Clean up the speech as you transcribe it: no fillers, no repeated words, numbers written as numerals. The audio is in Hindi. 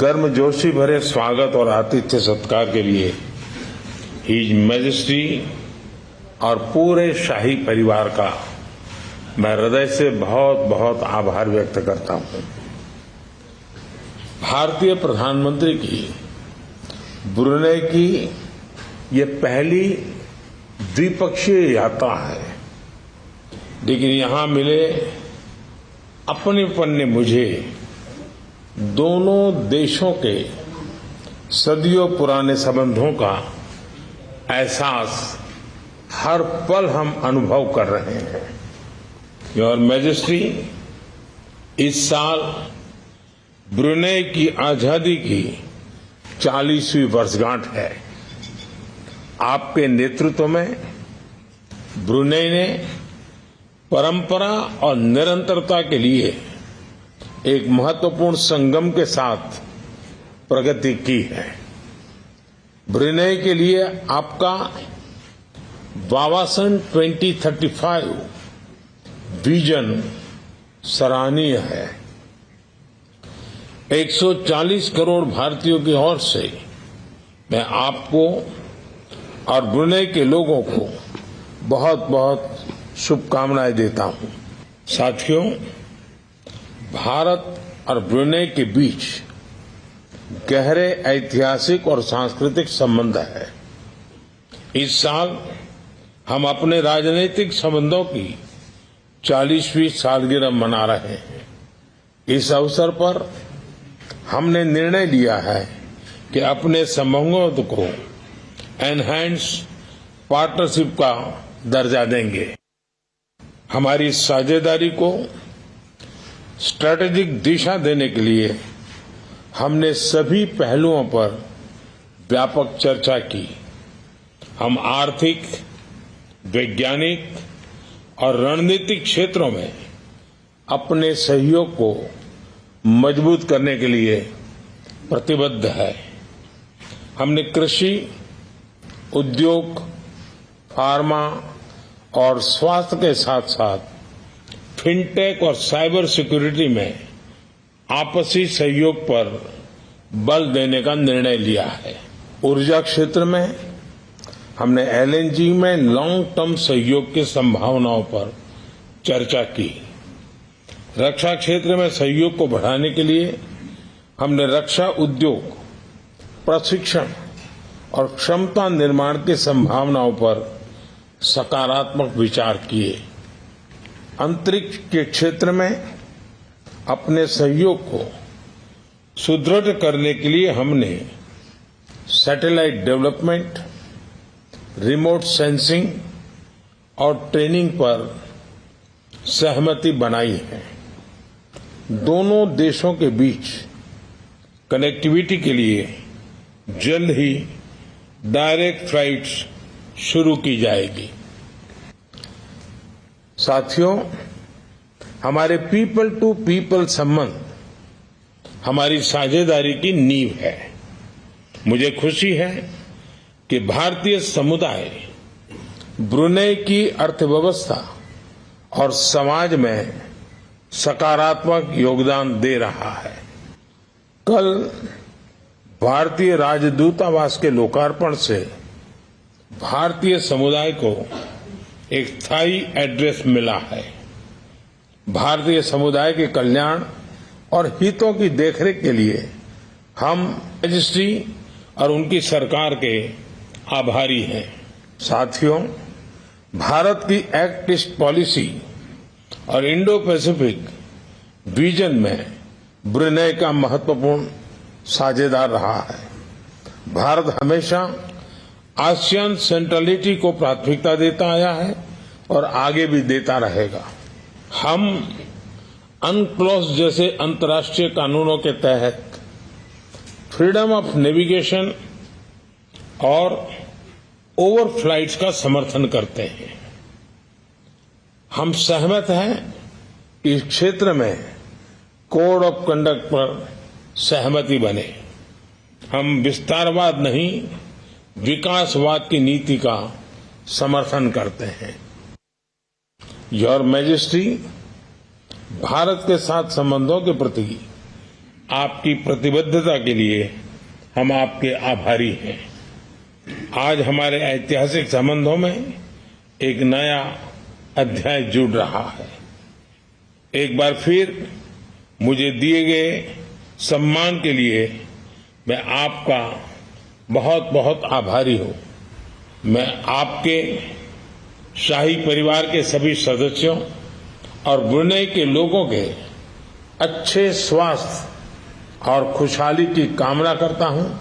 गर्मजोशी भरे स्वागत और आतिथ्य सत्कार के लिए हिज मैजेस्टी और पूरे शाही परिवार का मैं हृदय से बहुत बहुत आभार व्यक्त करता हूं। भारतीय प्रधानमंत्री की ब्रुनेई की ये पहली द्विपक्षीय यात्रा है, लेकिन यहां मिले अपनेपन ने मुझे दोनों देशों के सदियों पुराने संबंधों का एहसास हर पल हम अनुभव कर रहे हैं। योर मैजेस्टी, इस साल ब्रुनेई की आजादी की 40वीं वर्षगांठ है। आपके नेतृत्व में ब्रुनेई ने परंपरा और निरंतरता के लिए एक महत्वपूर्ण संगम के साथ प्रगति की है। ब्रुनेई के लिए आपका वावासन 2035 विजन सराहनीय है। 140 करोड़ भारतीयों की ओर से मैं आपको और ब्रुनेई के लोगों को बहुत बहुत शुभकामनाएं देता हूं। साथियों, भारत और ब्रुनेई के बीच गहरे ऐतिहासिक और सांस्कृतिक संबंध है। इस साल हम अपने राजनीतिक संबंधों की 40वीं सालगिरह मना रहे हैं। इस अवसर पर हमने निर्णय लिया है कि अपने संबंधों को एनहांस पार्टनरशिप का दर्जा देंगे। हमारी साझेदारी को स्ट्रैटेजिक दिशा देने के लिए हमने सभी पहलुओं पर व्यापक चर्चा की। हम आर्थिक, वैज्ञानिक और रणनीतिक क्षेत्रों में अपने सहयोग को मजबूत करने के लिए प्रतिबद्ध है। हमने कृषि, उद्योग, फार्मा और स्वास्थ्य के साथ साथ फिनटेक और साइबर सिक्योरिटी में आपसी सहयोग पर बल देने का निर्णय लिया है। ऊर्जा क्षेत्र में हमने एलएनजी में लॉन्ग टर्म सहयोग की संभावनाओं पर चर्चा की। रक्षा क्षेत्र में सहयोग को बढ़ाने के लिए हमने रक्षा उद्योग, प्रशिक्षण और क्षमता निर्माण की संभावनाओं पर सकारात्मक विचार किए। अंतरिक्ष के क्षेत्र में अपने सहयोग को सुदृढ़ करने के लिए हमने सैटेलाइट डेवलपमेंट, रिमोट सेंसिंग और ट्रेनिंग पर सहमति बनाई है। दोनों देशों के बीच कनेक्टिविटी के लिए जल्द ही डायरेक्ट फ्लाइट्स शुरू की जाएगी। साथियों, हमारे पीपल टू पीपल संबंध हमारी साझेदारी की नींव है। मुझे खुशी है कि भारतीय समुदाय ब्रुनेई की अर्थव्यवस्था और समाज में सकारात्मक योगदान दे रहा है। कल भारतीय राजदूतावास के लोकार्पण से भारतीय समुदाय को एक स्थायी एड्रेस मिला है। भारतीय समुदाय के कल्याण और हितों की देखरेख के लिए हम मैजेस्टी और उनकी सरकार के आभारी हैं। साथियों, भारत की एक्ट ईस्ट पॉलिसी और इंडो पैसिफिक विजन में ब्रुनेई का महत्वपूर्ण साझेदार रहा है। भारत हमेशा आसियान सेंट्रलिटी को प्राथमिकता देता आया है और आगे भी देता रहेगा। हम अनक्लॉस जैसे अंतर्राष्ट्रीय कानूनों के तहत फ्रीडम ऑफ नेविगेशन और ओवरफ्लाइट्स का समर्थन करते हैं। हम सहमत हैं कि इस क्षेत्र में कोड ऑफ कंडक्ट पर सहमति बने। हम विस्तारवाद नहीं, विकासवाद की नीति का समर्थन करते हैं। योर मैजेस्टी, भारत के साथ संबंधों के प्रति आपकी प्रतिबद्धता के लिए हम आपके आभारी हैं। आज हमारे ऐतिहासिक संबंधों में एक नया अध्याय जुड़ रहा है। एक बार फिर मुझे दिए गए सम्मान के लिए मैं आपका बहुत बहुत आभारी हूं। मैं आपके शाही परिवार के सभी सदस्यों और ब्रुनेई के लोगों के अच्छे स्वास्थ्य और खुशहाली की कामना करता हूं।